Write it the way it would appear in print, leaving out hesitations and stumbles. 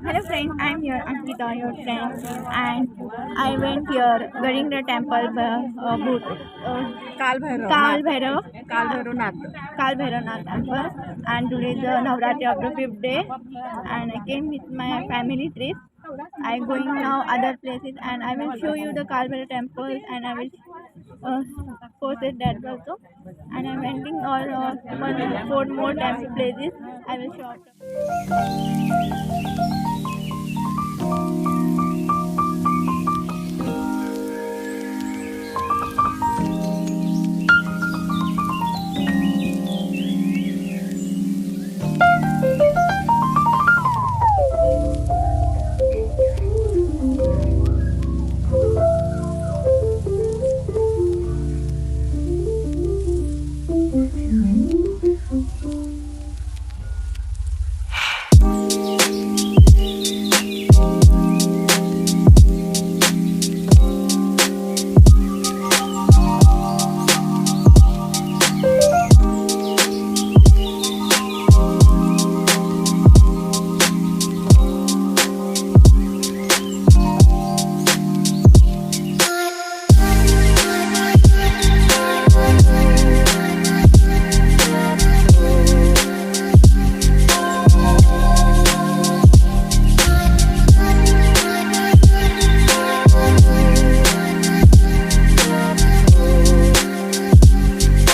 Hello friends, I'm here Ankita, your friend, and I went here during the temple boot, काल Bhairav Kal Bhairav, काल Bhairavnath Kal Bhairanath temple, and today is the Navratri of the fifth day, and I came with my family trip. I'm going now other places, and I will show you the Kal Bhairav temples, and I will uh, post it that also. And I'm ending all four more temple places. I will show.